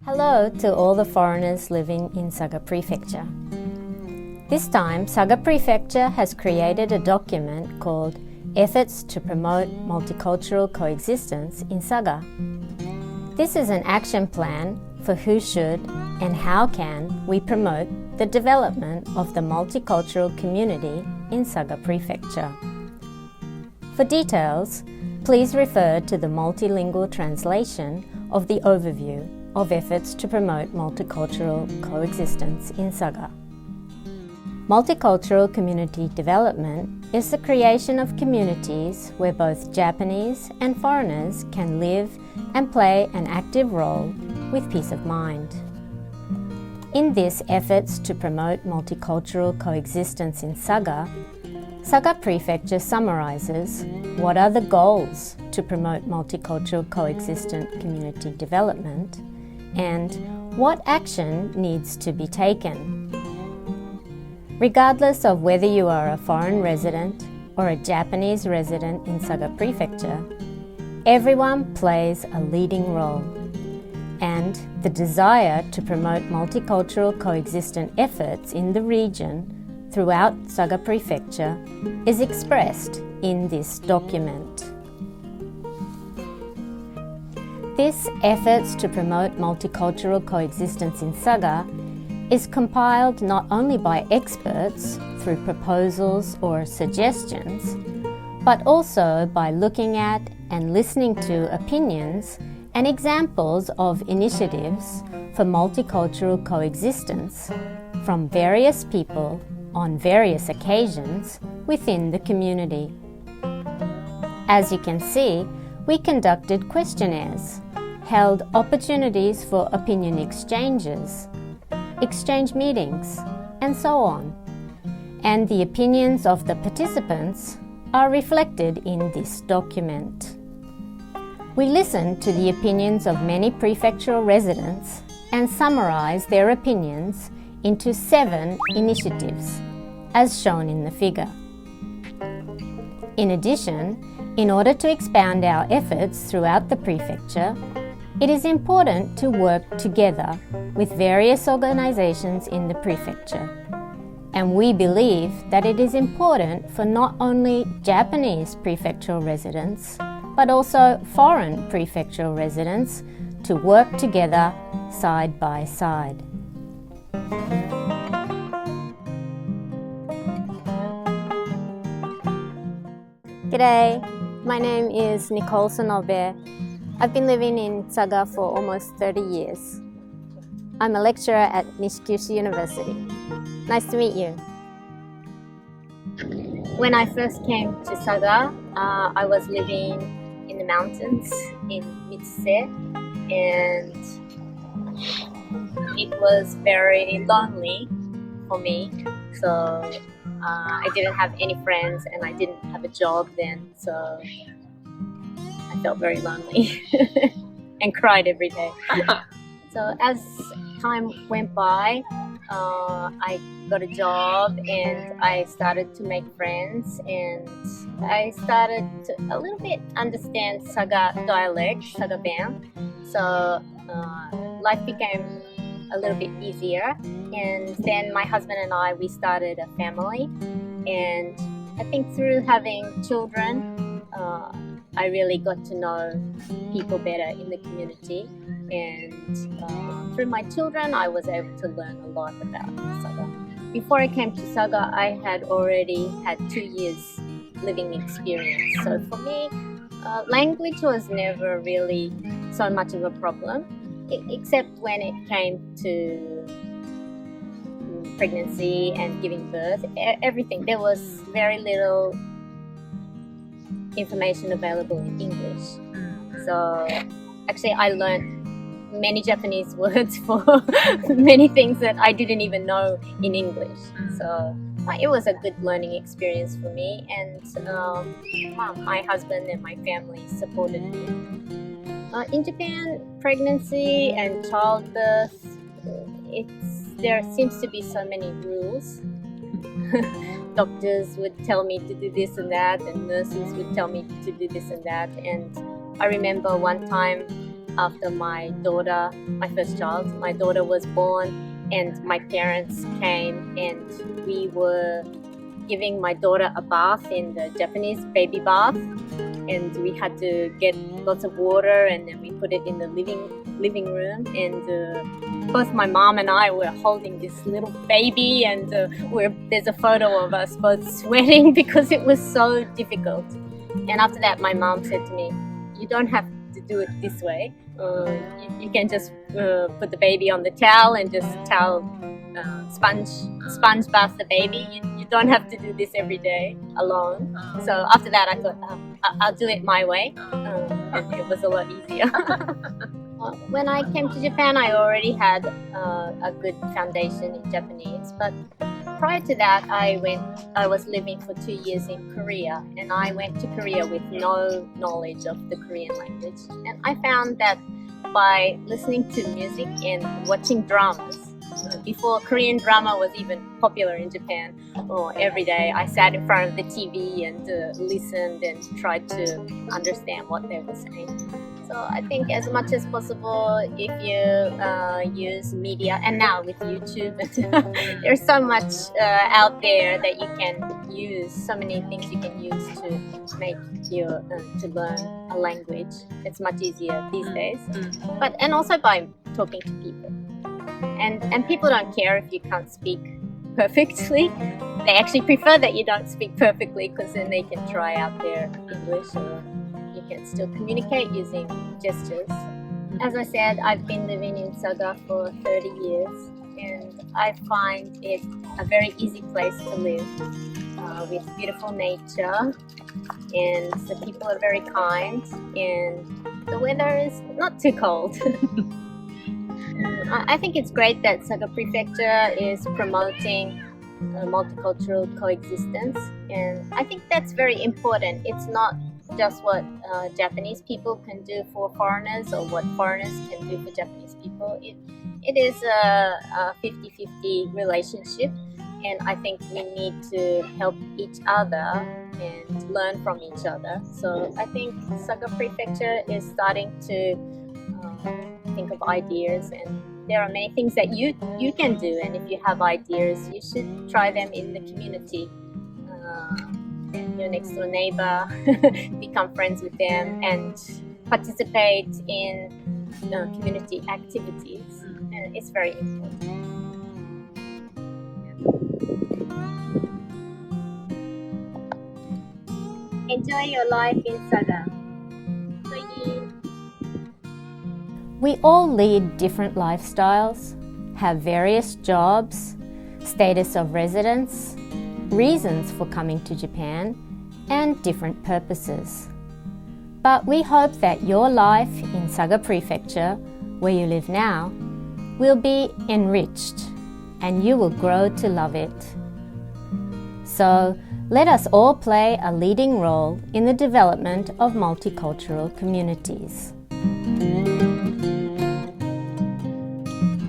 Hello to all the foreigners living in Saga Prefecture. This time, Saga Prefecture has created a document called Efforts to Promote Multicultural Coexistence in Saga. This is an action plan for who should and how can we promote the development of the multicultural community in Saga Prefecture. For details, please refer to the multilingual translation of the overview of efforts to promote multicultural coexistence in Saga. Multicultural community development is the creation of communities where both Japanese and foreigners can live and play an active role with peace of mind. In this efforts to promote multicultural coexistence in Saga, Saga Prefecture summarizes what are the goals to promote multicultural coexistent community development and what action needs to be taken. Regardless of whether you are a foreign resident or a Japanese resident in Saga Prefecture, everyone plays a leading role, and the desire to promote multicultural coexistent efforts in the region throughout Saga Prefecture is expressed in this document. This efforts to promote multicultural coexistence in Saga is compiled not only by experts through proposals or suggestions, but also by looking at and listening to opinions and examples of initiatives for multicultural coexistence from various people on various occasions within the community. As you can see, we conducted questionnaires, held opportunities for opinion exchanges, exchange meetings, and so on. And the opinions of the participants are reflected in this document. We listened to the opinions of many prefectural residents and summarized their opinions into 7 initiatives, as shown in the figure. In addition, in order to expand our efforts throughout the prefecture, it is important to work together with various organizations in the prefecture. And we believe that it is important for not only Japanese prefectural residents, but also foreign prefectural residents to work together side by side. G'day, my name is Nicole Sonobe. I've been living in Saga for almost 30 years. I'm a lecturer at Nishikyushu University. Nice to meet you. When I first came to Saga, I was living in the mountains in Mitsuse, and it was very lonely for me. So I didn't have any friends and I didn't have a job then, so I felt very lonely and cried every day. So as time went by, I got a job and I started to make friends, and I started to a little bit understand Saga dialect, Saga band. So life became a little bit easier, and then my husband and I, we started a family, and I think through having children, I really got to know people better in the community, and through my children I was able to learn a lot about Saga. Before I came to Saga, I had already had 2 years living experience, so for me language was never really so much of a problem, except when it came to pregnancy and giving birth. Everything, there was very little information available in English. So actually I learned many Japanese words for many things that I didn't even know in English. So it was a good learning experience for me, and my husband and my family supported me. In Japan, pregnancy and childbirth, there seems to be so many rules. Doctors would tell me to do this and that, and nurses would tell me to do this and that. And I remember one time after my daughter, my first child, my daughter was born, and my parents came and we were giving my daughter a bath in the Japanese baby bath, and we had to get lots of water and then we put it in the living room, and both my mom and I were holding this little baby, and there's a photo of us both sweating because it was so difficult. And after that my mom said to me, you don't have to do it this way. You can just put the baby on the towel and just sponge bath the baby. You don't have to do this every day alone. So after that I thought, I'll do it my way, and it was a lot easier. When I came to Japan, I already had a good foundation in Japanese, but prior to that I was living for 2 years in Korea, and I went to Korea with no knowledge of the Korean language, and I found that by listening to music and watching dramas, before Korean drama was even popular in Japan, every day I sat in front of the TV and listened and tried to understand what they were saying. So I think as much as possible, if you use media, and now with YouTube, there's so much out there that you can use, so many things you can use to make to learn a language. It's much easier these days. And also by talking to people. And people don't care if you can't speak perfectly. They actually prefer that you don't speak perfectly, because then they can try out their English, or you can still communicate using gestures. As I said, I've been living in Saga for 30 years, and I find it a very easy place to live, with beautiful nature, and the people are very kind, and the weather is not too cold. I think it's great that Saga Prefecture is promoting multicultural coexistence, and I think that's very important. It's not just what Japanese people can do for foreigners, or what foreigners can do for Japanese people. It is a 50-50 relationship, and I think we need to help each other and learn from each other. So I think Saga Prefecture is starting to think of ideas, and there are many things that you can do, and if you have ideas, you should try them in the community. Your next door neighbor, become friends with them, and participate in community activities. And it's very important. Enjoy your life in Saga. We all lead different lifestyles, have various jobs, status of residence, reasons for coming to Japan, and different purposes. But we hope that your life in Saga Prefecture, where you live now, will be enriched and you will grow to love it. So let us all play a leading role in the development of multicultural communities.